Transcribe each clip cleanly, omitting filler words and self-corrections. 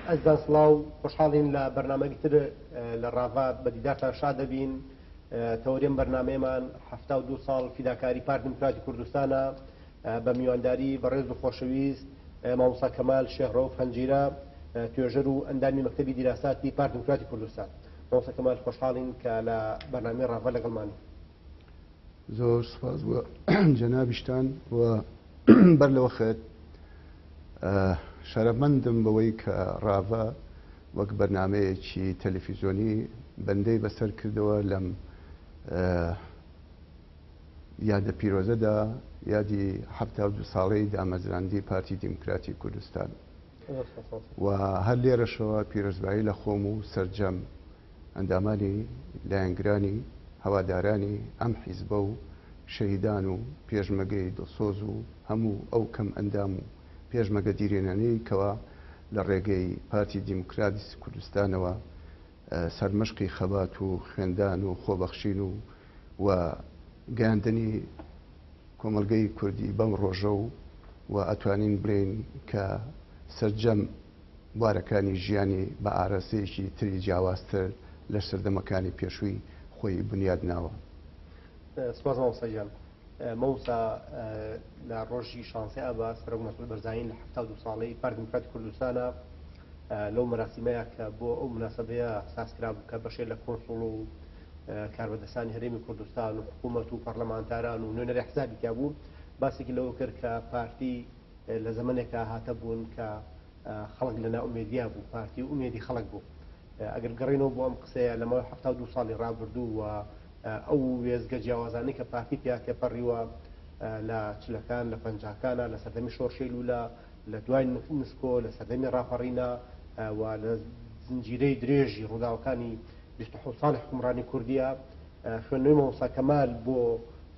ئەزدان سڵاو خۆشحاڵین لە بەرنامەی تر لە ڕاوا بەدیدارتان شاد دەبین. تەوەریەم بەرنامەیەمان 72 ساڵ فیداکاری پارتی دموکراتی کوردستانە بە میوانداری بەڕێز و خۆشەویست مامۆستا کەمال شێخڕەوف هەنجیرە توێژەر و ئەندامی مەکتەبی دیراساتی پارتی دموکراتی کوردستان. مامۆستا کەمال خۆشحاڵین کە لە بەرنامەی ڕاوا لەگەڵمانی. زۆر سپاس بۆ جەنابیشتان و بەر لەوە خێت شەرەفمەندم بەوەی کە ڕاوا وەک بەرنامەیەکی تەلەڤیزیۆنی بەندەی بەسەر کردەوە لەم یادە پیرۆزەدا یادی 72 ساڵەی دامەزراندی پارتی دیموکراتی کوردستان و هەر لێرەشەوە پیرۆزبایی لە خۆم و سەرجەم ئەندامانی لایەنگرانی هەوادارانی ئەم حیزبە و شەهیدان و پێشمەگەی دڵسۆز و هەموو ئەو کەم ئەندام و پێشمەگە دیرێنانەی کەوا لە ڕێگەی پارتی دیموکراتی کوردستانەوە سەرمەشقی خەبات و خوێندان و خۆبەخشین و گەاندنی کۆمەلگەی کوردی بەم ڕۆژە و ئەتوانین بڵێن کە سەرجەم بوارەکانی ژیانی بە ئارەسەیەکی تری جیاوازتر لە سەردەمەکانی پێشووی خۆی بنیاد ناوە. سپاس مامۆستا گیان. مامۆستا لە ڕۆژی شانسێ ئابا سەرۆک مەسئول بەرزایین لە 72 ساڵەی پارتی دموکراتی کوردستانە لەو مەراسیمەیە کە بۆ ئەو مناسبەیە سازکرا بوو کە بەشێک لە کۆنسوڵ و کاربەدەستانی هەرێمی کوردستان و حکوومەت و پەرلەمانتاران و نوێنەری حزابی تیا بوو باسێکی لەوە کرد کە پارتی لە زەمانێکە هاتە بوون کە خەڵک لەنا ئومێدیا بوو، پارتی ئومێدی خەڵک بوو. ئەگەر گەڕێنەوە بۆ ئەم قسەیە لەمەوەی 72 ساڵی ڕابردوو و ئەو وێزگە جیاوازانەی کە پارتی پیا تێپەڕیوە لە چلەکان لە پەنجاکانە لە سەردەمی شۆڕشەی لولا لە دوای نسکۆ لە سەردەمی ڕاپەڕینە و لە زنجیرەی درێژی ڕووداوەکانی 27 ساڵی حکومڕانی کوردیە خوێندنەوەی مامۆستا کەمال بۆ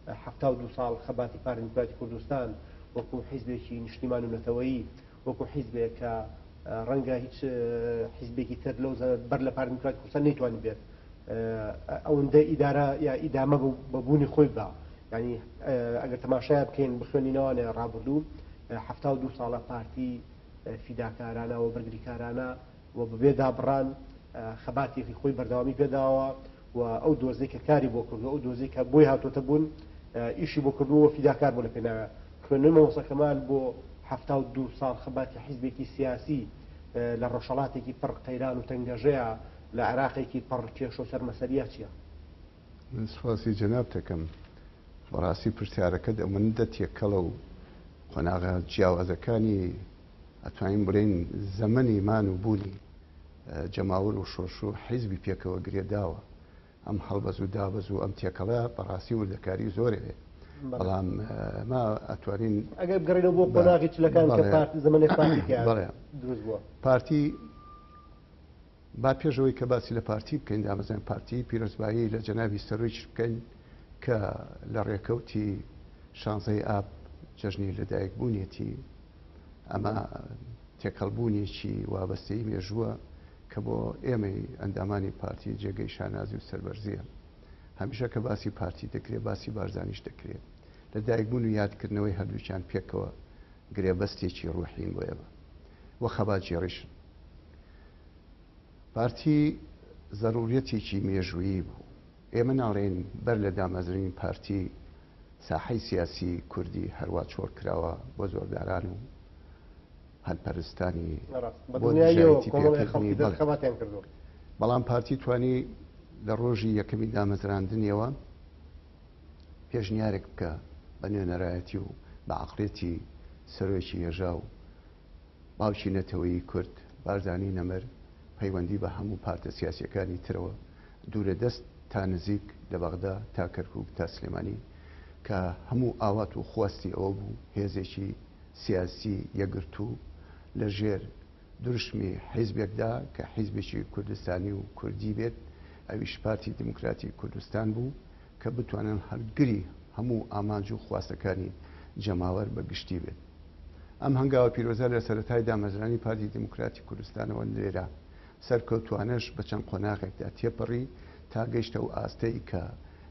72 ساڵ خەباتی پارتی دموکراتی کوردستان وەکو حیزبێکی نیشتیمان و نەتەوەیی وەکو حیزبێک کە ڕەنگە هیچ حیزبێکی تر لەو بەر لە پارتی دموکراتی کوردستان نەیتوانێت بێت ئەوەندە ئیدارە یا ئیدامە بەبوونی خۆی بە ینی ئەگەر تەماشای بکەین بخوێنینەوەنێ ڕابردوو 72 ساڵە پارتی فیداکارانە و بەرگریکارانە و بەبێ دابڕان خەباتێکی خۆی بەردەوامی پێداوە و ئەو دۆزەی کە کاری بۆ کردو ئەو دۆزەی کە بۆی هاتوۆتە بوون ئیشی بۆ کردووە فیداکار بۆ لە پێناوە. خوێندنەوەی مامۆستا کەمال بۆ 72 ساڵ خەباتی حیزبێکی سیاسی لە ڕۆژهەڵاتێکی پڕ قەیران و تەنگەژەیە لە عێراقێکی پڕ کێش و سەرمەسەریە چییە؟ من سوپاسی جەناب دەکەم. بەڕاستی پرسیارەکەت ئەوەندە تێکەڵە و قۆناغە جیاوازەکانی ئەتوانین بڵێن زەمەنی مان و بوونی جەماوەر و شۆش و حیزبی پێکەوە گرێداوە. ئەم هەڵبەز و دابەز و ئەم تێکەڵە بەڕاستی وردەکاری زۆرێ بەڵام ما ئەتوانین ئەگەر بگەڕێنەوە بۆ قۆناغی چلەکان کە زەمەنێک دروست بووە. پارتی با پێشەوەی کە باسی لە پارتی بکەین دامەزان پارتی پیرۆزبایی لە جەنابی سەرۆیش بکەین کە لە ڕێکەوتی 16 ئاب جەژنی لەدایکبوونیەتی ئەمە تێکەڵبوونیێکی وابەستەی مێژووە کە بۆ ئێمەی ئەندامانی پارتی جێگەی شانازی و سەربەرزیە. هەمیشە کە باسی پارتی دەکرێت باسی بارزانیش دەکرێت. لەدایکبوون و یادکردنەوەی هەردووچیان پێکەوە گرێبەستێکی ڕوحین بۆ ئێمە وە خەبات جێڕیشن. پارتی زەڕوریەتێکی مێژوویی بوو. ئێمە ناڵێن بەر لە دامەزرین پارتی ساحەی سیاسی کوردی هەروە چۆر کراوە بۆ زۆرداران و هەلپەرستانی بەڵام پارتی توانی لە ڕۆژی یەکەمی دامەزراندنیەوە پێشنیارێک بکە بە نوێنەرایەتی و بە عەقڵێتی سەرۆکی هێژا و باوکی نەتەوەیی کورد بارزانی نەمەر پەیوەندی بە هەموو پارتە سیاسیەکانی ترەوە دوورە دەست تا نزیک لە بەغدا تا کەرکووک تا سلێمانی کە هەموو ئاوات و خواستی ئەوە بوو هێزێکی سیاسی یەکگرت و لە ژێر دروشمی حیزبێکدا کە حیزبێکی کوردستانی و کوردی بێت ئەویش پارتی دموکراتی کوردستان بوو کە بتوانن هەرگری هەموو ئامانج و خواستەکانی جەماوەر بەگشتی بێت. ئەم هەنگاوە پیرۆزە لە سەرەتای دامەزرانی پارتی دموکراتی کوردستانەوە لێرە سەرکەوتوانش بە چەند قۆناغێکدا تێپەڕی تا گەیشتە و ئاستەی کە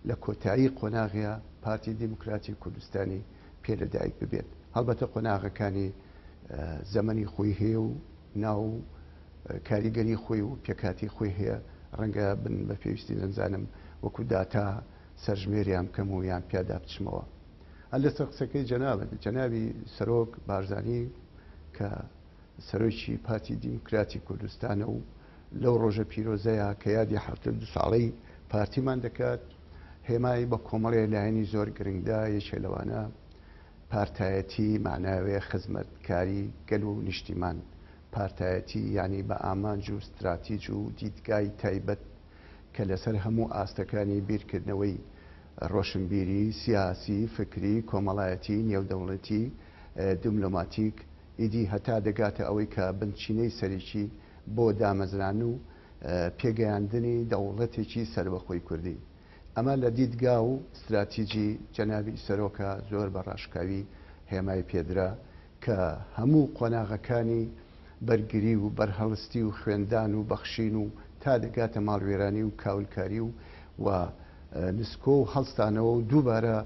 لە کۆتایی قۆناغیە پارتی دموکراتی کوردستانی پێ لەدایک ببێت. هەڵبەتە قۆناغەکانی زەمەنی خۆی هەیە و ناو کاریگەری خۆی و پێکاتی خۆی هەیە ڕەنگە بن بە پێویستی نەنجانم وەکو داتا سەرژمێریان بکەم و یان پیادا بچمەوە. هەر لەسەر قسەکەی جەنابی سەرۆک بارزانی کە سەرۆکی پارتی دیموکراتی کوردستانە و لەو ڕۆژە پیرۆزەیە کە یادی 72 ساڵەی پارتیمان دەکات هێمای بە کۆمەڵێ لایەنی زۆر گرنگدا یەکێ لەوانە پارتایەتی معناوێ خزمەتکاری گەل و نیشتیمان پارتایەتی ینی بە ئامانج و استراتیج و دیدگای تایبەت کە لەسەر هەموو ئاستەکانی بیرکردنەوەی ڕۆشنبیری سیاسی فکری کۆمەڵایەتی نێودەوڵەتی دیملۆماتیک ئیدی هەتا دەگاتە ئەوەی کە بنچینەی سەرێکی بۆ دامەزران و پێگەیاندنی دەوڵەتێکی سەربەخۆی کوردی. ئەمە لە دیدگا و استراتیجی جەنابی سەرۆکە زۆر بە ڕاشکاوی هێمای پێدرا کە هەموو قۆناغەکانی بەرگری و بەرهەڵستی و خوێندان و بەخشین و تا دەگاتە ماڵوێرانی و کاولکاری و نسکۆ و هەڵستانەوە و دووبارە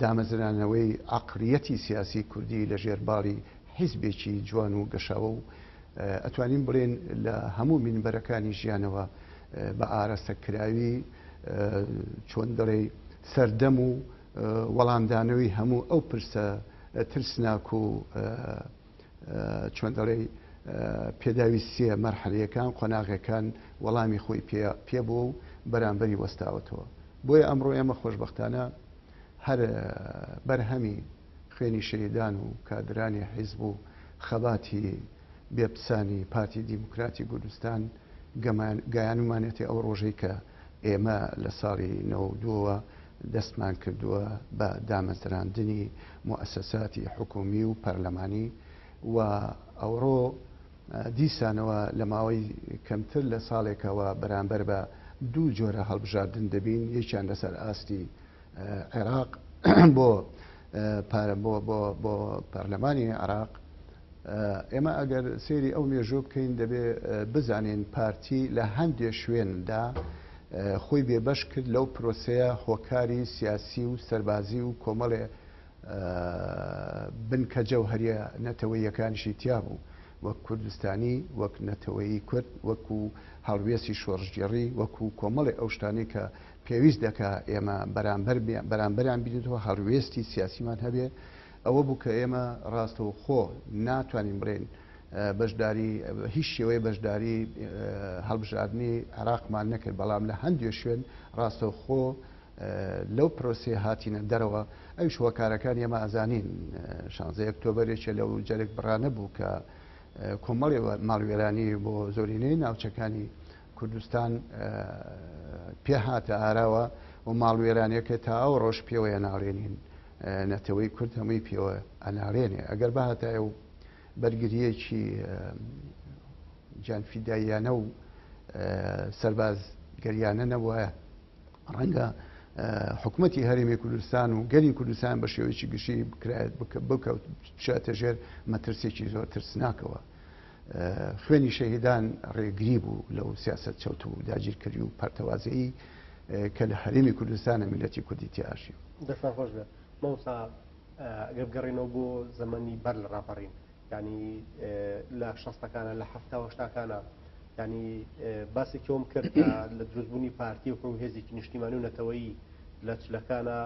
دامەزرانەوەی عەقلیەتی سیاسی کوردی لە ژێرباڵی حیزبێکی جوان و گەشاوە و ئەتوانین بڵێن لە هەموو مینبەرەکانی ژیانەوە بە ئاراستەکراوی چۆن دەڵێ سەردەم و وەڵامدانەوەی هەموو ئەو پرسە ترسناک و چۆن دەڵێ پێداویستیە مەرحەلەکان قۆناغەکان وەڵامی خۆی پێبووە و بەرامبەری وەستاوەتەوە. بۆیە ئەمڕۆ ئێمە خۆشبەختانە هەر بەرهەمی خوێنی شەهیدان و کادرانی حیزب و خەباتی بێپسانی پارتی دیموکراتی کوردستان گایانمانێتی ئەو ڕۆژەی کە ئێمە لە ساڵی 92 دەستمان کردووە بە دامەزراندنی موسساتی حکومی و پەرلەمانی و ئەوڕۆ دیسانەوە لە ماوەی کەمتر لە ساڵێکەوە بەرامبەر بە دوو جۆرە هەڵبژاردن دەبین یەکیان لەسەر ئاستی عێراق بۆ پەرلەمانی عێراق. ئێمە ئەگەر سێری ئەو مێژوو بکەین دەبێ بزانین پارتی لە هەندێک شوێندا خۆی بێبەش کرد لەو پرۆسەیە هۆکاری سیاسی و سەربازی و کۆمەڵێ بنکە جەوهەریە نەتەوەییەکانیشی تیا بوو وەک کوردستانی وەک نەتەوەیی کورد وەکو هەڵوێستی شۆڕژگێڕی وەکو کۆمەڵی ئەو شتانەی کە پێویست دەکا ئێمە بەرامبەریان بینێتەوە هەڵوێستی سیاسیمان هەبێ. ئەوە بوو کە ئێمە ڕاستەوە خۆ ناتوانین بڵێن بەشداری هیچ شێوەیە بەشداری هەڵبژاردننی عێراقمان نەکرد بەڵام لە هەندێک شوێن ڕاستەوە خۆ لەو پرۆسێ هاتینە دەرەوە ئەوش هۆکارەکان ئێمە ئازانین 16 ئۆکتۆبەرێکە لەو جەرێک بڕانە بوو کە کۆمەڵی ماڵوێرانی بۆ زۆرینەی ناوچەکانی کوردستان پێهاتە ئاراوە و ماڵوێرانەکە تا ئەو ڕۆژ پێوەیە ناڕێنین نەتەوەی کورد هەمووی پێوە ئەناڕێنێ ئەگەر بەهاتایە و بەرگریەکی جانفیداییانە و سەرباز گەریانە نەبووە ڕەنگە حکوومەتی هەرێمی کوردستان و گەلی کوردستان بە شێوەیەکی گشتی بکەوت بچاتە ژێر مەترسێکی زۆر ترسناکەوە. خوێنی شەهیدان ڕێگری بوو لەو سیاست چەوت و داگیرکردی و پەرتەوازایی کە لە هەرێمی کوردستانە میلەتی کوردی تیاشی. دەستان خۆش بێت مەوسا ئەگەر بگەڕێنەوە بۆ زەمەنی بەر لە ڕاپەڕین ینی لە 60ەکانە لە 70 ینی باسێکەوەم کرد لە دروستبوونی پارتی و هێزێکی نیشتیمانی و نەتەوەیی لە چلەکانە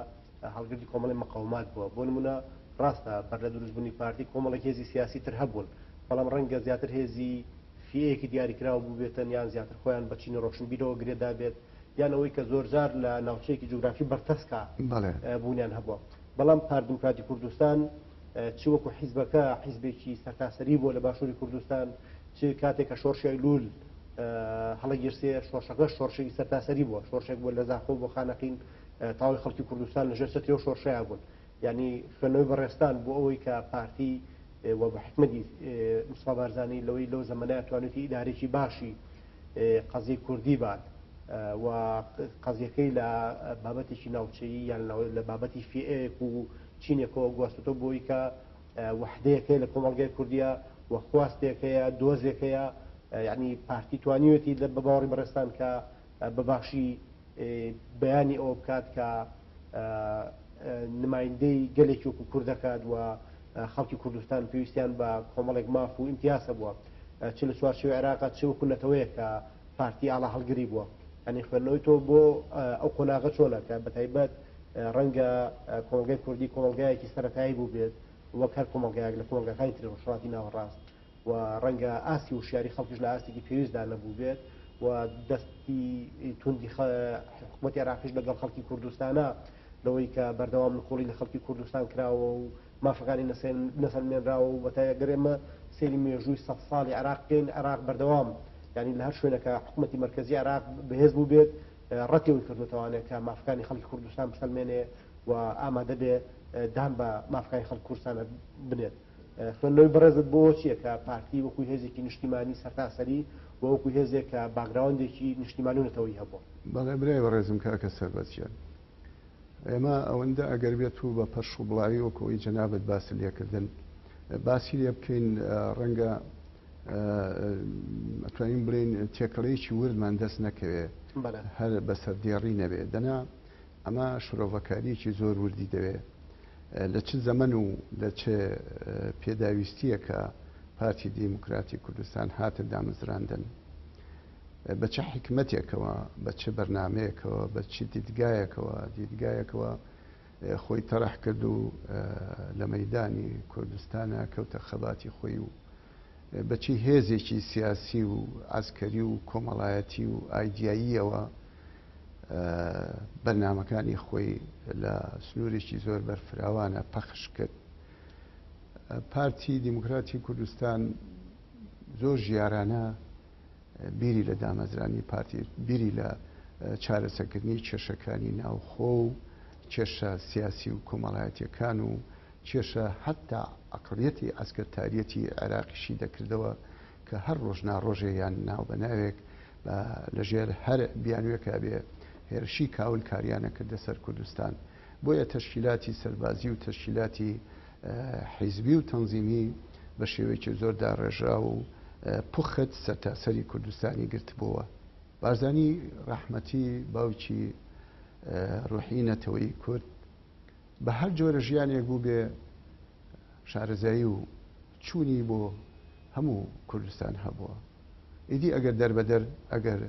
هەڵگردی کۆمەڵی مەقاومات بووە. بۆ نمونە ڕاستە بەر لە دروستبوونی پارتی کۆمەڵێک هێزی سیاسی تر هەبوون بەڵام ڕەنگە زیاتر هێزی فیەیەکی دیاریکراوە بوو بێتن یان زیاتر خۆیان بەچینی ڕۆشنبیرەوە گرێدا بێت یان ئەوەی کە زۆرجار لە ناوچەیەکی جوگرافی بەرتەسکە بوونیان هەبووە. بەڵام پارتی دیموکراتی کوردستان چ وەکو حیزبەکە حیزبێکی سەرتاسەری بووە لە باشووری کوردستان چ کاتێک کە شۆڕشی لول هەڵەگیرسێ شۆڕشەکە شۆڕشێکی سەرتاسەری بووە شۆڕشێک بووە لە زاخۆ بۆ خانەقین تاوای خەڵکی کوردستان لەژێر سەتری و شۆڕشەیە بوون ینی خوێندنەوەی بەڕێستان بۆ ئەوەی کە پارتی و بە حکمەتی موسڵا بارزانی لەوەی لەو زەمانەیە توانێتی ئیدارێکی باشی قەزیی کوردی بات و قەزیەکەی لە بابەتێکی ناوچەیی یان لە بابەتی فیەیەک و چینێکەوە گواستۆ بۆی کە وحدەیەکەی لە کۆمەڵگەی کوردیە و خواستێکەیە دۆزێکەیە یعنی پارتی توانیوێتی لە بە باوەڕی بەڕێستان کە بەباشی بەیانی ئەوە بکات کە نمایندەی گەلێکی وەکو کوردەکات و خەڵکی کوردستان پێویستیان بە کۆمەڵێک ماف و ئیمتیاسە بووە. چ لە چوارچێوەی عێراق چ وەکو نەتەوەیە کە پارتی ئاڵا هەڵگری بووە ینی خوێندنەوەی تۆ بۆ ئەو قۆناغە چۆنەکە بەتایبەت ڕەنگە کۆمەلگای کوردی کۆمەلگایەکی سەرەتایی بوو بێت وەک هەر کۆمەلگایەک لە کۆمەلگاکانی تر ڕۆژهەڵاتی ناوەڕاست و ڕەنگە ئاسی وشیاری خەڵکیش لە ئاستێکی پێویستدا نەبوو بێت و دەستی توندی حکوومەتی عێراقیش لەگەڵ خەڵکی کوردستانە لەوەی کە بەردەوام نکۆڵی لە خەڵکی کوردستان کراوە و مافەکانی نەسەلمێنراوە و بەتایەگەر ئێمە سێری مێژووی 100 ساڵی عێراقین عێراق بەردەوام ینی لە هەر شوێنەکە حکوومەتی مرکزی عێراق بەهێز بوو بێت ڕەتێوی کردوتەوانێت کە مافەکانی خەڵکی کوردستان بسەلمێنێ و ئامادە بێ دان بە مافەکانی خەڵکی کوردستانە بنێت خوێندنەوەی بەڕێزت بۆ چییە کە پارتی وەکوی هێزێکی نیشتیمانی سەرتاسەری و وەکوی هێزێک کە باگراوندێکی نیشتیمانی و نەتەوەیی هەبووە بەڵێ برای بەڕێزم کاکە سەربەتیان ئێمە ئەوەندە ئەگەر بێت و بە پەرش و بڵاوی وەکەوەی جەنابەت باسی لێکردن باسی لێ بکەین ڕەنگە ئەتوانین بڵێن تێکەڵەیەکی وردمان دەست نەکەوێ هەر بەسەردێڕی نەبێ دەنا ئەمە شڕۆڤەکاریەکی زۆر وردی دەوێت لە چ زەمن و لە چه پێداویستیە کە پارتی دیموکراتی کوردستان هاتە دامەزراندن بە چه حکمەتێکەوە بە چه بەرنمەیەکەوە بە چی دیدگایەکەوە خۆی تەڕەح کرد و لە مەیدانی کوردستانە کەوتە خەباتی خۆی و بەچی هێزێکی سیاسی و ئاسکەری و کۆمەڵایەتی و ئایدیاییەوە بەرنمەکانی خۆی لە سنوورێکی زۆر بەرفراوانە پەخش کرد. پارتی دیموکراتی کوردستان زۆر ژیارانە بیری لە دامەزرانی پارتی بیری لە چارەسەرکردنی کێشەکانی ناوخۆ و کێشە سیاسی و کۆمەڵایەتیەکان و کێشە حتا ئەقڵیەتی ئەسکەرتاریەتی عێراقیشی دەکردەوە کە هەر ڕۆژناڕۆژێ یان ناو بەناوێک لەژێر هەر بیانوێکە بێ هێرشی کاول کاریانە کردە سەر کوردستان بۆیە تەشکیلاتی سەربازی و تەشکیلاتی حیزبی و تەنزیمی بە شێوەیەکی زۆر داڕێژرا و پوخت سەرتاسەری کوردستانی گرتبووە. بارزانی ڕەحمەتی باوکی ڕوحی نەتەوەی کورد بە هەر جۆرە ژیانێک بوو بێ شارەزایی و چوونی بۆ هەموو کوردستان هەبووە. ئیدی ئەگەر دەربەدەر ئەگەر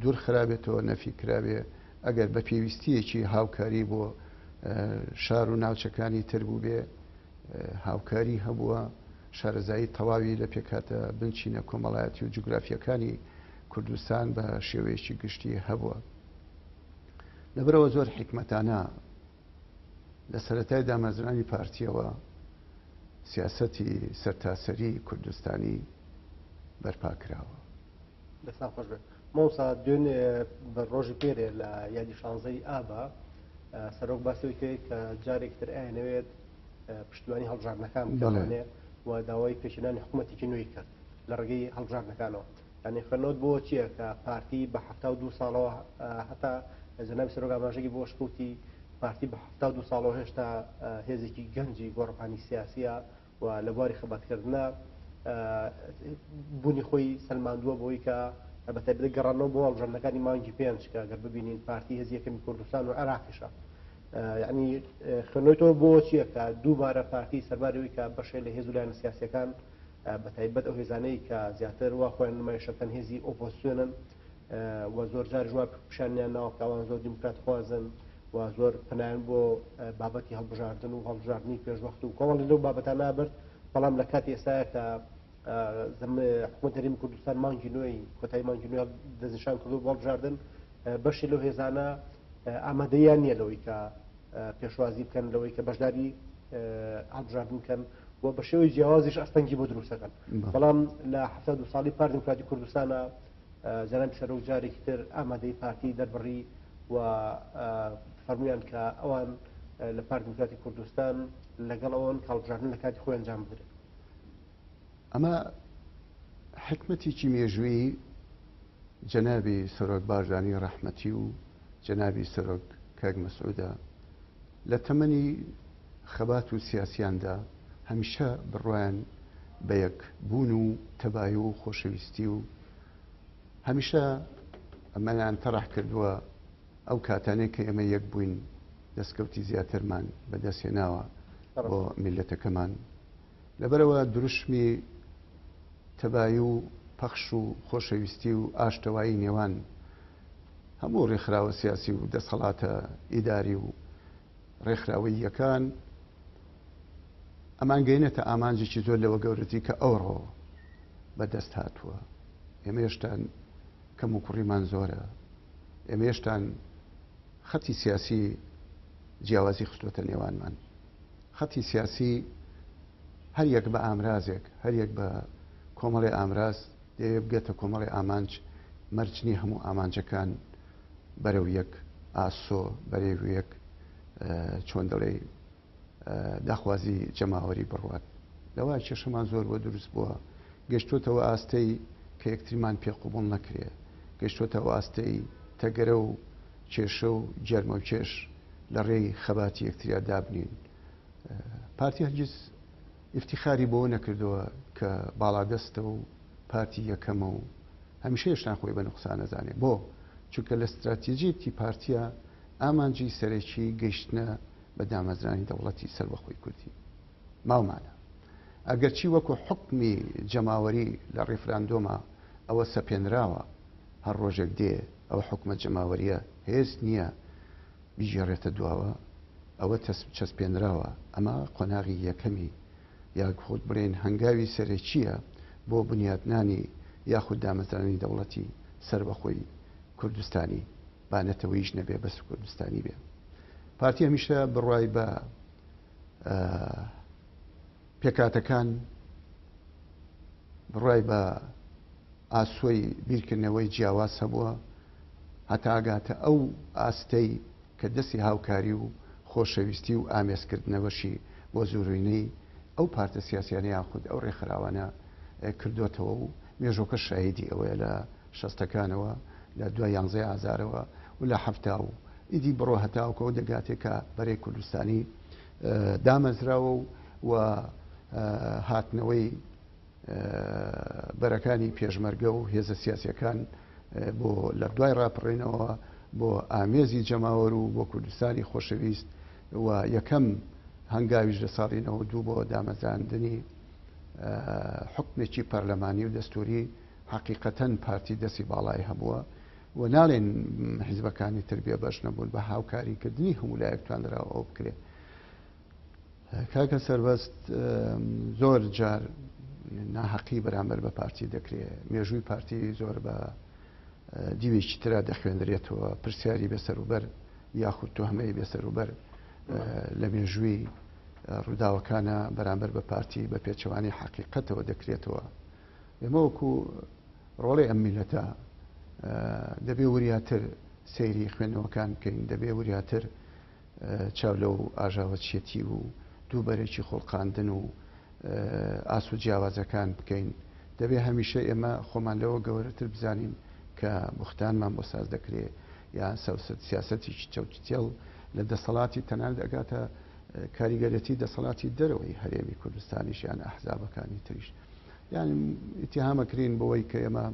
دوور خرابێتەوە نەفی کرابێ ئەگەر بە پێویستیەکی هاوکاری بۆ شار و ناوچەکانی تر بوو بێ هاوکاری هەبووە شارەزایی تەواوی لە پێکاتە بنچینە کۆمەڵایەتی و جوگرافیەکانی کوردستان بە شێوەیەکی گشتی هەبووە. لەبەرەوە زۆر حکمەتانە لە سەرەتای دامەزرانی پارتیەوە سیاسەتی سەرتاسەری کوردستانی بەرپا کراوە. دەستان خۆش بێت مەوسا دوێنێ بە ڕۆژی پێرێ لە یادی 16 ئابا سەرۆک باسیەوەی کرد کە جارێکتر ئاینەوێت پشتیوانی هەڵبژاردنەکان بکەوێت و داوای پێشێنانی حکوومەتێکی نوێی کرد لە ڕێگەی هەڵبژاردنەکانەوە. یعنی خوێندنەوەت بۆ چییە کە پارتی بە 72 ساڵەوە هەتا جەنابی سەرۆک ئاماژەی بۆ شکوتی پارتی بە 72 ساڵەوە هێشتا هێزێکی گەنجی گۆڕەپانی سیاسیە و لە بواری خەباتکردنە بوونی خۆی سەلماندووە بۆی کە بەتایبەت گەڕانەوە بۆ هەڵبژاردنەکانی مانگی پێنج کە گەر ببینین پارتی هێزی یەکەمی کوردستان و عێراقیشە. یعنی خوێندنەوەی بۆ چییە کە دووبارە پارتی سەربارەوەی کە بەشێ لە هێز و لایەنە سیاسیەکان بەتایبەت ئەو هێزانەی کە زیاتر وا خۆیان نمایشەکەن هێزی ئۆپۆزیسیۆنن و زۆر جار ژوا پیشانیان ناوە کاوان زۆر دیموکرات خوازن و زۆر پنایان بۆ بابەتی هەڵبژاردن و هەڵبژاردننی پێشوەخت و کۆمەڵی لەو بابەتان نابرد بەڵام لە کاتی ئێستاە کە حکوومەت هەرێمی کوردستان مانگی نوێی کۆتایی مانگی نوێ دەستنیشان کردو بۆ هەڵبژاردن بەشی لەو هێزانە ئامادەیان نییە لەوەی کە پێشوازی بکەن لەوەی کە بەشداری هەڵبژاردن بکەن و بە شێوەی جیاوازیش ئەستەنگی بۆ دروستەکەن. بەڵام لە 72 ساڵی پارتی دیموکراتی کوردستانە جەنابی سەرۆک جارێکی تر ئامادەی پارتی دەربڕی و فەرمویان کە ئەوان لە پارتی دیموکراتی کوردستان لەگەڵ ئەوان هەڵبژاردن لە کاتی خۆی ئەنجام بدرێت. ئەمە حکمەتێکی مێژووی جەنابی سەرۆک بارزانی ڕەحمەتی و جەنابی سەرۆک کاک مەسعودە لە تەمەنی خەبات و سیاسیاندا هەمیشە بڕوایان بە یەک بوون و تەبایی و خۆشەویستی و هەمیشە ئەمەیان تەڕەح کردووە ئەو کاتانێک کە ئێمە یەک بووین دەستکەوتی زیاترمان بەدەستهێناوە بۆ میلەتەکەمان. لەبەرەوە دروشمی تەبایی و پەخش و خۆشەویستی و ئاشتەوایی نێوان هەموو ڕێکخراوە سیاسی و دەسەڵاتە ئیداری و ڕێکخراوەی یەکان ئەمان گەینێتە ئامانجێکی زۆر لەوە گەورەتی کە ئەوڕۆ بەدەست هاتووە. ئێمە هێشتان کەم و کوڕیمان زۆرە، ئێمە هێشتان خەتی سیاسی جیاوازی خستوتە نێوانمان. خەتی سیاسی هەر یەک بە ئامرازێک، هەر یەک بە کۆمەڵی ئامراز دەوێت بگێتە کۆمەڵی ئامانج، مەرجنی هەموو ئامانجەکان بەرەو یەک ئاسۆ، بەرەو یەک چۆن دەڵێ داخوازی جەماوەری بڕوات. لەوای کێشەمان زۆر بۆ دروست بووە، گەشتوتەوە ئاستەی کە یەکتریمان پێقوبوڵ نەکرێ، گەشتوتەوە ئاستەی تەگەرە و کێشە و جەرمە و کێش لە ڕێی خەباتی یەکتریا دابنین. پارتی هەرگیز ئیفتیخاری بۆ نەکردەوە کە باڵادەستە و پارتی یەکەمە و هەمیشە هێشتان خۆی بە نوقسان نەزانێت. بۆ چونکە لە استراتیژیتی پارتیە ئامانجی سەرەکی گەیشتنە بە دامەزرانی دەوڵەتی سەربەخۆی کوردی ماومانە. ئەگەرچی وەکو حکمی جەماوەری لە ڕێفراندۆمە ئەوە سەپێنراوە، هەر ڕۆژێک دێ ئەو حکومە جەماوەریە هێز نییە بیژێڕێتە دواوە، ئەوە چەسپێنراوە. ئەمە قۆناغی یەکەمی یاک خۆت بڵێن هەنگاوی سەرەکیە بۆ بنیادنانی یاخود دامەزرانی دەوڵەتی سەربەخۆی کوردستانی، بانەتەوەیش نەبێ بەس کوردستانی بێ. پارتی هەمیشە بڕوای بە پێکاتەکان، بڕوای بە ئاسۆی بیرکردنەوەی جیاواز هەبووە هەتا ئاگاتە ئەو ئاستەی کە دەستی هاوکاری و خۆشەویستی و ئامێزکردنەوەشی بۆ زۆرینەی ئەو پارتە سیاسیانە یاخود ئەو ڕێکخراوانە کردوتەوە و مێژۆکە شاهیدی ئەوەیە لە شەستەکانەوە، لە 11 ئازارەوە و لە هەفتا و ئیدی بڕۆ هەتاوکەوە دەگاتێکە بەرەی کوردستانی دامەزراوە و هاتنەوەی بەرەکانی پێشمەرگە و هێزە سیاسیەکان بۆ لە دوای ڕاپەڕێنەوە بۆ ئامێزی جەماوەر و بۆ کوردستانی خۆشەویست و یەکەم هەنگاویش لە ساڵی 92 بۆ دامەزراندنی حکمێکی پەرلەمانی و دەستوری حقیقەتەن پارتی دەستی باڵای هەبووە و ناڵێن حیزبەکانی تر بێ بەش نەبوون بە هاوکاریکردنی هەموو لایەک توانراوە ئەو بکرێت. کاکە سەربەست زۆر جار ناحەقی بەرامبەر بە پارتی دەکرێت، مێژووی پارتی زۆر بە دیوێکی ترا دەخوێندرێتەوە، پرسیاری بێسەروبەر یاخود تۆهمەی بێسەروبەر لە مێژووی ڕووداوەکانە بەرامبەر بە پارتی بە پێچەوانی حقیقەتەوە دەکرێتەوە. ئێمە وەکو ڕۆڵی ئەم میلەتە دەبێ وریاتر سەیری خوێندنەوەکان بکەین، دەبێ وریاتر چاو لەو ئاژاوەچێتی و دووبەرێکی خۆڵقاندن و ئاسو جیاوازەکان بکەین. دەبێ هەمیشە ئێمە خۆمان لەوە گەورەتر بزانین کە بوختانمان بۆ ساز دەکرێت یان سیاسەتێکی چەوتێڵ لە دەسەڵاتی تەنان دەگاتە کاریگەرەتی دەسەڵاتی دەرەوەی هەرێمی کوردستانیش یان ئەحزابەکانی تریش. یان ئیتیهامەکرین بەوەی کە ئێمە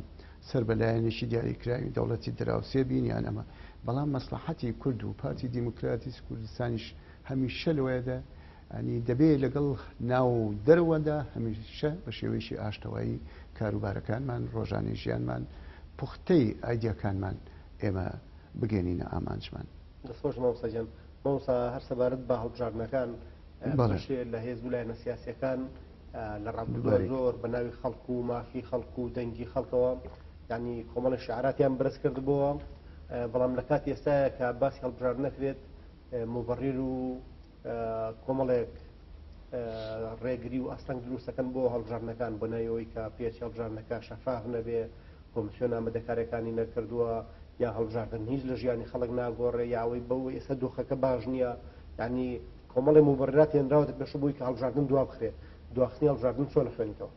سەر بەلایەنێکی دیاریکراوی دەوڵەتی دراوسێ بین یان ئەمە، بەڵام مەسلحەتی کورد و پارتی دیموکراتی کوردستانیش هەمیشە لەوەیەدا ئەنی دەبێت لەگەڵ ناو دەروەدا هەمیشە بە شێوەیەکی ئاشتەوایی کاروبارەکانمان ڕۆژانەی ژیانمان پوختەی ئایدیاکانمان ئێمە بگەێنینە ئامانجمان. دەستخۆش مامۆستاجان، مامۆستا هەر سەبارەت بە هەڵبژاردنەکان بەشێ لە هێز و لایەنە سیاسیەکان لە ڕابردووە زۆر بە ناوی خەڵکو و مافی خەڵکو و دەنگی خەڵکەوە یعنی کۆمەڵە شعاراتیان بەرز کردبووە، بەڵام لە کاتی ئێستاە کە باسی هەڵبژاردن نەکرێت موبەڕیر و کۆمەڵێک ڕێگری و ئەستەنگ دروستەکەن بۆ هەڵبژاردنەکان بۆ ناویەوەی کە پێچ هەڵبژاردنەکە شەفاف نەبێ، کۆمیسیۆن ئامادەکاریەکانی نەکردووە، یا هەڵبژاردن هیچ لە ژیانی خەڵک ناگۆڕێ، یاوەی بەوە ئێستا دۆخەکە باش نییە، یعنی کۆمەڵی موبەڕیرات هێنراوە پێش بووی کە هەڵبژاردن دوا بخرێت. دواخستنی هەڵبژاردن چۆن خوێنیتەوە؟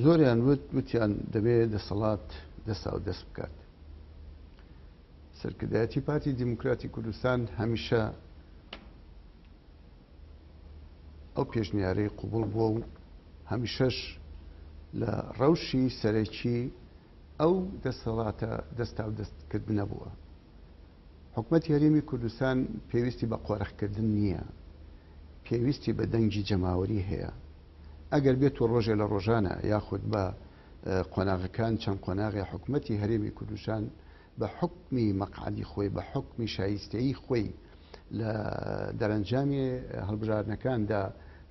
زۆریان وتیان دەبێت دەسەڵات دەستا و دەست بکات. سەرکردایەتی پارتی دیموکراتی کوردستان هەمیشە ئەو پێشنیارەی قوبوڵ بووە و هەمیشەش لە ڕەوشی سەرەکی ئەو دەسەڵاتە دەستا و دەستکردن نەبووە. حکوومەتی هەرێمی کوردستان پێویستی بە قۆرەخکردن نییە، پێویستی بە دەنگی جەماوەری هەیە. ئەگەر بێت و ڕۆژێ لە ڕۆژانە یاخود بە قۆناغەکان چەند قۆناغی حکوومەتی هەرێمی کوردستان بە حکمی مەقعدی خۆی بە حکمی شایستەیی خۆی لە دەرەنجامی هەڵبژاردنەکاندا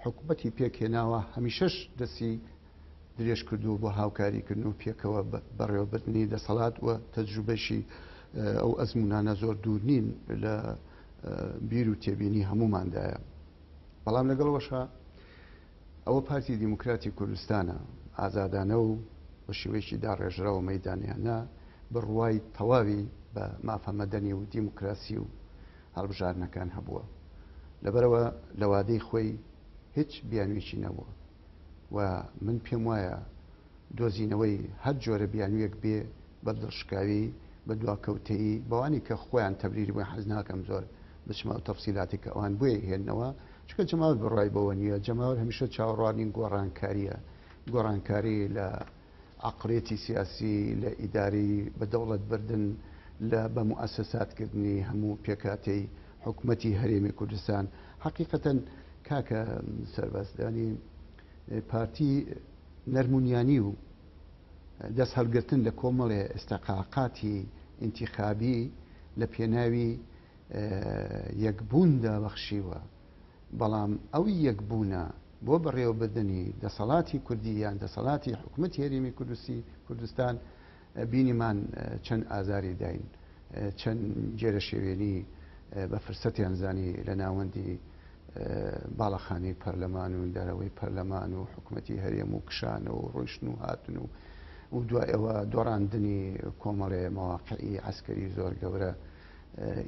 حکوومەتی پێکهێناوە هەمیشەش دەستی درێژ کردو بۆ هاوکاریکردن و پێکەوە بەڕێوەبردننی دەسەڵات و تەجروبەشی ئەو ئەزمونانە زۆر دوور نین لە بیر و تێبینی هەموماندایە. بەڵام لەگەڵەوەشە ئەوە پارتی دیموکراتی کوردستانە ئازادانە و بە شێوەیەکی داڕێژرا و مەیدانیانە بڕوای تەواوی بە مافەمەدەنی و دیموکراسی و هەڵبژارنەکان هەبووە. لەبەرەوە لە وادەی خۆی هیچ بیانوێکی نەبووە و من پێم وایە دۆزینەوەی هەر جۆرە بیانوێک بێ بە دڵشکاوی بە دواکەوتەیی بەوانی کە خۆیان تەبریری بۆ حەز ناکەم زۆر بچمە و تەفسیلاتی کە ئەوان بۆیە هێننەوە چکە جەماوەت بڕای بەوە نییە. جەماوەت هەمیشە چاوەڕوانی گۆڕانکاریە، گۆڕانکاری لە عقلێتی سیاسی، لە ئیداری بە دەوڵەت بردن، لە بە موئەسساتکردنی هەموو پێکاتەی حکوومەتی هەرێمی کوردستان. حقیقەتەن کاکە سەربازدانی پارتی نەرمونیانی و دەست هەڵگرتن لە کۆمەڵێ ئێستاقاقاتی ئینتیخابی لە پێناوی یەکبووندا بەخشیوە. بەڵام ئەو یەکبوونە بۆ بەڕێوەبردننی دەسەڵاتی کوردی یان دەسەڵاتی حکوومەتی هەرێمی کوردستان بینیمان چەند ئازاری داین، چەند جێرە شێوێنی بە فرسەتیان زانی لە ناوەندی باڵەخانەی پەرلەمان و دەرەوەی پەرلەمان و حکوومەتی هەرێم و کشانە و ڕۆیشتن و هاتن و دوایەوە دۆڕاندنی کۆمەڵێ مەواقعی عەسکەری زۆر گەورە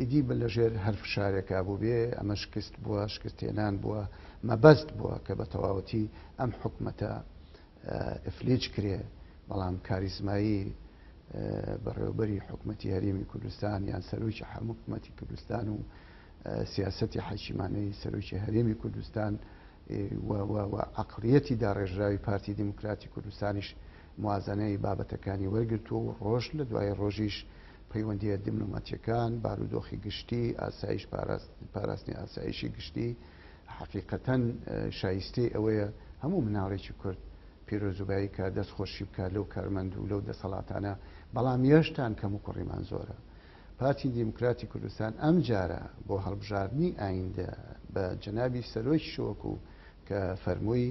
ئیدی بە لەژێر هەر فشارێکا بوو بێ ئەمە شکست بووە، شکستێنان بووە، مەبەست بووە کە بە تەواوەتی ئەم حکوومەتە ئفلیج کرێ. بەڵام کاریزمایی بەڕێوەبەری حکوومەتی هەرێمی کوردستان یان سەرۆکی حکوومەتی کوردستان و سیاسەتی حاکیمانەی سەرۆکی هەرێمی کوردستان و عەقڵیەتی داڕێژراوی پارتی دیموکراتی کوردستانیش موازنەی بابەتەکانی وەرگرتووە و ڕۆژ لە دوای ڕۆژیش پەیوەندیە دیپلۆماتیەکان، بارودۆخی گشتی، ئاسایش پاراستنی ئاسایشی گشتی حقیقەتەن شایستەی ئەوەیە هەموو مناڵێکی کورد پیرۆزوبایی کە دەستخۆشی بکات لەو کارمەند و لەو دەسەڵاتانە. بەڵام یەشتان کەم و کوڕیمان زۆرە. پارتی دیموکراتی کوردستان ئەم جارە بۆ هەڵبژاردننی ئایندە بە جەنابی سەرۆکی شۆکو کە فەرمووی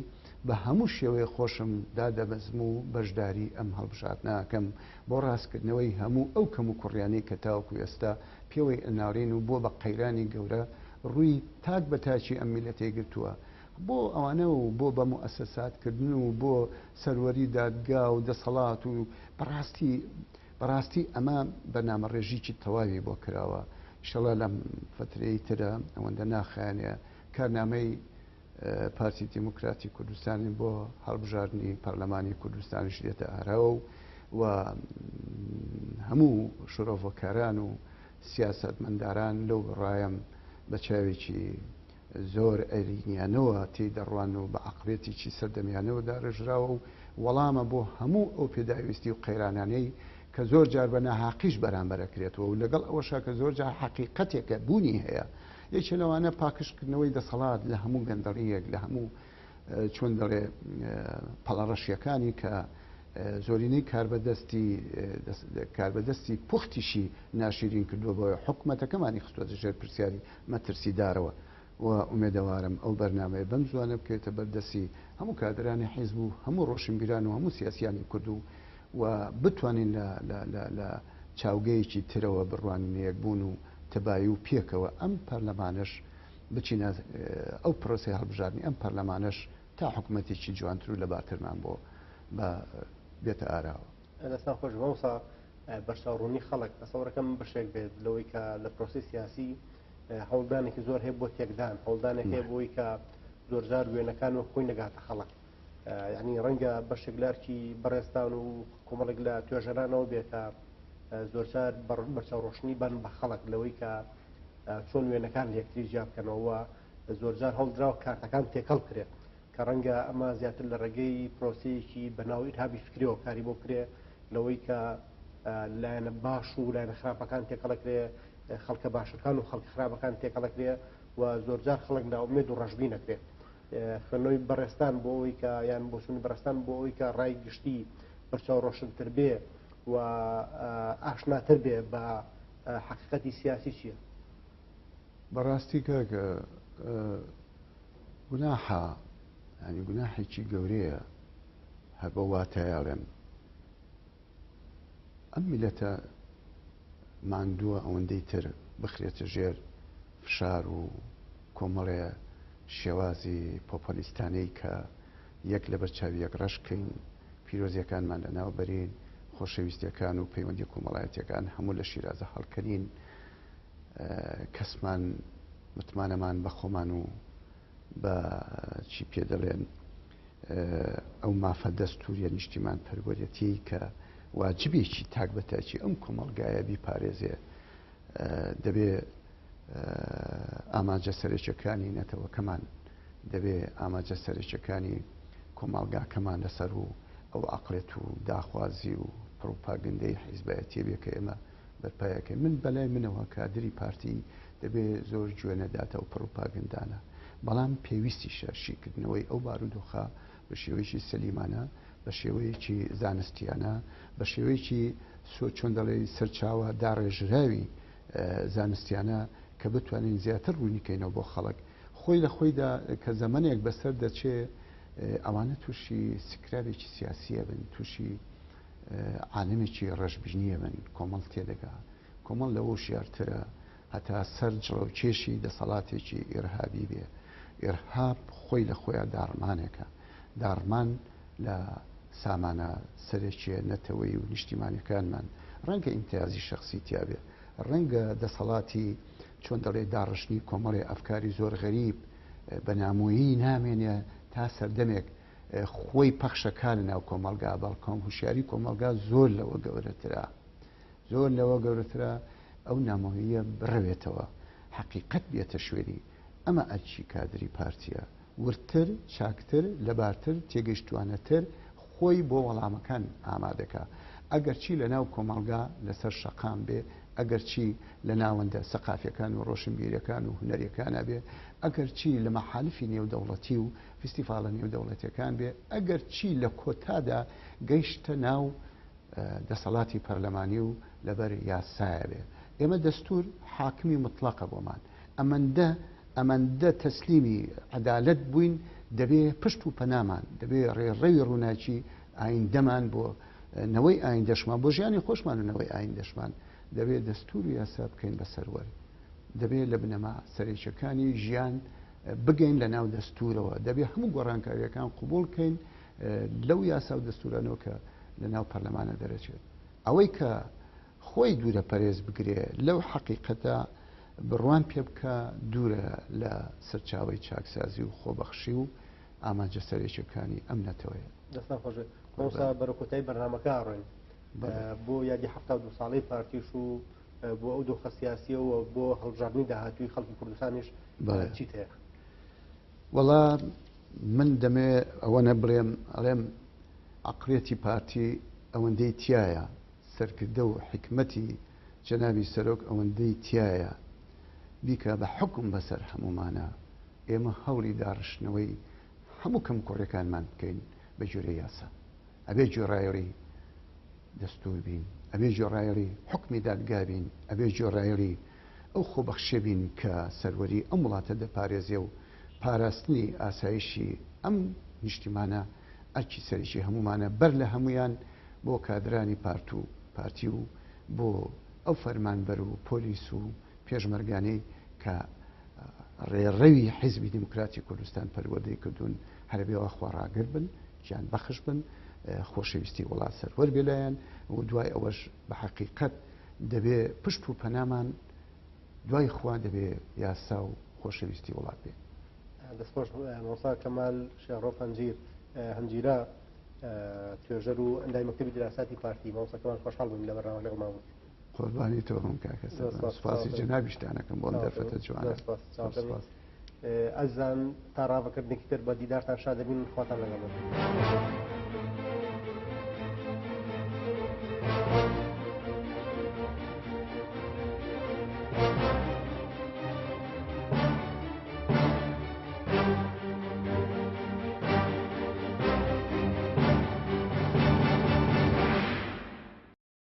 بە هەموو شێوەیە خۆشم دادەبەزم و بەشداری ئەم هەڵبژاردنەکەم بۆ ڕاستکردنەوەی هەموو ئەو کەم و کوڕیانەی کە تاوەکو ئێستا پێوەی ئەناڕین و بۆ بە قەیرانی گەورە ڕووی تاک بە تاچی ئەم میلەتەی گرتووە بۆ ئەوانە و بۆ بە موئەسساتکردن و بۆ سەروەری دادگا و دەسەڵات و بەڕاستی ئەمە بەنامە ڕێژیکی تەواوی بۆ کراوە. ئینشەڵا لەم فترەی ترە ئەوەندە ناخایەنێ کارنامەی پارتی دیموکراتی کوردستانی بۆ هەڵبژاردننی پەرلەمانی کوردستانیش دێتە ئاراوە و هەموو شۆڕۆڤۆکاران و سیاسەتمەنداران لەو ڕایم بە چاوێکی زۆر ئەرینیانەوە تێی دەڕوان و بە عەقڵێتێکی سەردەمیانەوە داڕێژراوە و وەڵامە بۆ هەموو ئەو پێداویستی و قەیرانانەی کە زۆر جار بە ناحاقیش بەرامبەرەکرێتەوە و لەگەڵ ئەوەشا کە زۆر جار حەقیقەتێکە بوونی هەیە. یەکێ لەوانە پاکشکردنەوەی دەسەڵات لە هەموو گەندەڵیەک لە هەموو چۆن دەڵێ پەڵەڕەشیەکانی کە زۆرینەی کاربەدەستی پوختیشی ناشرین کردووە بۆ حکوومەتەکەمانی خستووەتە ژێر پرسیاری مەترسیدارەوە و ئومێدەوارم ئەو بەرنامەیە بەم زوانە بکرێتە بەردەستی هەموو کادرانی حیزب و هەموو ڕۆشنبیران و هەموو سیاسیانی کورد و بتوانین لە چاوگەیەکی ترەوە بڕوانین یەکبوون و تەبایی و پێکەوە ئەم پەرلەمانش بچینە ئەو پرۆسی هەڵبژاردننی ئەم پەرلەمانش تا حکوومەتێکی جوانتر و لەباترمان بۆ بێتە ئاراوە. دەستان خۆش بەوسا بەرچاوڕوونی خەڵک تەسەوڕەکەم بەشێک بێت لەوەی کە لە پرۆسی سیاسی هەوڵدانێکی زۆر هەیە بۆ تێکدان، هەوڵدانێک هەیە بۆی کە زۆرجار وێنەکان و خۆی نەگاتە خەڵک. یعنی ڕەنگە بەشێک لارکی بەڕێستان و کۆمەڵێک لە توێژەرانەوە بێتە زۆرجار بەرچاوڕۆشنی بن بە خەڵک لەوەی کە چۆن وێنەکان لە یەکتری جیا بکەنەوە زۆرجار هەڵدراوە کارتەکان تێکەڵ کرێت کە ڕەنگە ئەمە زیاتر لە ڕێگەی پرۆسەیەکی بەناو ئیرهابی فکرەوە کاری بۆ کرێ لەوەی کە لایەنە باش و لایەنە خراپەکان تێکەڵەکرێ، خەڵکە باشەکان و خەڵکی خراپەکان تێکەڵەکرێ و زۆرجار خەڵک ناومێد و ڕەشبی نەکرێت. خوێندنەوەی بەڕێستان بۆ ئەوەی کە یان بۆچوونی بەڕێستان بۆ ئەوەی کە ڕای گشتی بەرچاو ڕۆشنتر بێ و ئاشناتر بێ بە حقیقەتی سیاسی چییە؟ بەڕاستی کاکە گوناحە ینی گوناحێکی گەورەیە هەر بە واتایاڵێم ئەم میلەتە ماندووە ئەوەندەی تر بخرێتە ژێر فشار و کۆمەڵێ شێوازی پۆپۆلیستانەی کە یەک لە بەرچاوی یەک ڕەشکەین پیرۆزیەکانمان لەناو بەرین خۆشەویستیەکان و پەیوەندی کۆمەڵایەتیەکان هەموو لە شیرازە هەڵکەرین کەسمان متمانەمان بە خۆمان و بە چی پێ دەڵێن ئەو مافە دەستوریە نیشتیمان پەروەرەتی کە واجبێکی تاک بەتاکی ئەم کۆمەڵگایە بیپارێزێ دەبێ ئاماجە سەرچەکانی نەتەوەکەمان دەبێ ئاماجە سەرچەکانی کۆمەڵگاکەمان لەسەر و ئەو عقلێت و داخوازی و پرۆپاگەندەی حیزبایەتی بێ کە ئێمە بەرپایەکە من بەلای منەوە کادری پارتی دەبێ زۆر گوێ نەداتە و پرۆپاگەندانە بەڵام پێویستی شەرشیکردنەوەی ئەو بارودۆخە بە شێوەیەکی سەلیمانە بە شێوەیەکی زانستیانە بە شێوەیەکی چۆن دەڵێ سەرچاوە داڕێژراوی زانستیانە کە بتوانین زیاتر ڕوونیکەینەوە بۆ خەڵک خۆی لە خۆیدا کە زەمانێک بەسەر دەچێ ئەوانە تووشی سکرابێکی سیاسیە بن تووشی عالمێکی ڕەشبژنیە بن کۆمەڵ تێدەگا کۆمەڵ لەوە شیارترە هەتا سەر جڵەو کێشی دەسەڵاتێکی ئێرهابی بێ ئێرهاب خۆی لە خۆیان داڕمانێکە داڕمان لە سامانە سەرێکیە نەتەوەی و نیشتیمانیەکانمان ڕەنگە ئیمتیازی شخصی تیاابێ ڕەنگە دەسەڵاتی چۆن دەڵێ داڕشنی کۆمەڵی ئەفکاری زۆر غەریب بە نامۆیی نامێنێ تا سەردەمێک خۆی پەخشەکە لە ناو کۆمەلگا بەڵکۆم هوشیاری کۆمەلگا زۆر لەوە گەورەترە زۆر لەوە گەورەترە ئەو نامۆیە بڕەوێتەوە حقیقت بێتە شوێنی ئەمە ئەرچی کادری پارتیە ورتر چاکتر لەبارتر تێگەیشتوانەتر خۆی بۆ وەڵامەکان ئامادەکە ئەگەر چی لە ناو کۆمەلگا لەسەر شەقام بێ ئەگەر چی لە ناوەندە سەقافیەکان و ڕۆشنبیریەکان و هونەریەکانە بێ ئەگەر چی لە مەحالیفی نێودەوڵەتی و فستیڤالە نێودەوڵەتیەکان بێ ئەگەر چی لە کۆتادا گەیشتە ناو دەسەڵاتی پەرلەمانی و لەبەر یاسایە بێ ئێمە دەستور حاکمی مطلقە بۆمان ئەمەندە تەسلیمی عەدالەت بووین دەبێ پشت و پەنامان دەبێ ڕێڕەوی ڕووناچی ئایندەمان بۆ نەوەی ئایندەشمان بۆ ژیانی خۆشمان و نەوەی ئایندەشمان دەبێت دەستور و یاسا بکەین بەسەروەر دەبێت لە بنەما سەرێکیەکانی ژیان بگەین لە ناو دەستورەوە دەبێت هەموو گۆڕانکاریەکان قوبوڵ بکەین لەو یاسا و دەستورانەوە کە لە ناو پەرلەمانە دەرەچێت ئەوەی کە خۆی دوورە پەرێز بگرێ لەو حەقیقەتە بڕوان پێ بکە دوورە لە سەرچاوی چاکسازی و خۆبەخشی و ئاماجە سەرێکیەکانی ئەم نەتەوەیە دەستان خۆش مۆسا بەرەکۆتایی بەرنامەکە ڕۆین بۆ یادی 72 ساڵەی پارتیش و بۆ ئەو دۆخە سیاسیەوە بۆ هەڵبژاردننی داهاتووی خەڵکی کوردستانیش چیت هەیە؟ وەڵا من دەمێ ئەوەنە بڵێم ئەڵێم عەقڵێتی پارتی ئەوەندەی تایە سەرکردە و حکمەتی جەنابی سەرۆک ئەوەندەی تایە بیکە بە حکم بەسەر هەمومانە ئێمە هەوڵی داڕشتنەوەی هەموو کەم کۆڕەکانمان بکەین بە جۆرە یاسا ئەبێ جۆڕایەڵی دەستور بین ئەبێ جۆڕایەڵی حکمی دادگا بین ئەبێ جۆڕایەڵی ئەو خۆبەخشە بین کە سەروەری ئەم وڵاتە دەپارێزێ و پاراستنی ئاسایشی ئەم نیشتیمانە ئەرکی سەرکی هەمومانە بەر لە هەمویان بۆ کادرانی پارتی و بۆ ئەو فەرمانبەر و پۆلیس و پێشمەرگانەی کە ڕێڕەوی حیزبی دیموکراتی کوردستان پەروەردەی کردوون هەربێەوە خۆڕاگر بن گیان بەخش بن خۆشەویستی وڵات سەروەر بێ لایەن و دوای ئەوەش بە حەقیقەت دەبێ پشت و پەنامان دوای خوا دەبێ یاسا و خۆشەویستی وڵات بێ. دەستخۆش مۆسا کەمال شێڕۆ هەنجیرە توێژەر و ئەندای مەکتەبی دراساتی پارتی مۆسا کەمال خۆشحاڵ بووین لە بەرنامە لەگەڵمان. قوربانی تۆ هەم کاکە سوپاسی جەنابیشتانەکەم بۆ ئەم دەرفەتە جوانە. ئەزان تا ڕاوەکردنێکی تر بە دیدارتان شاد دەبین خواتان لەگەڵ.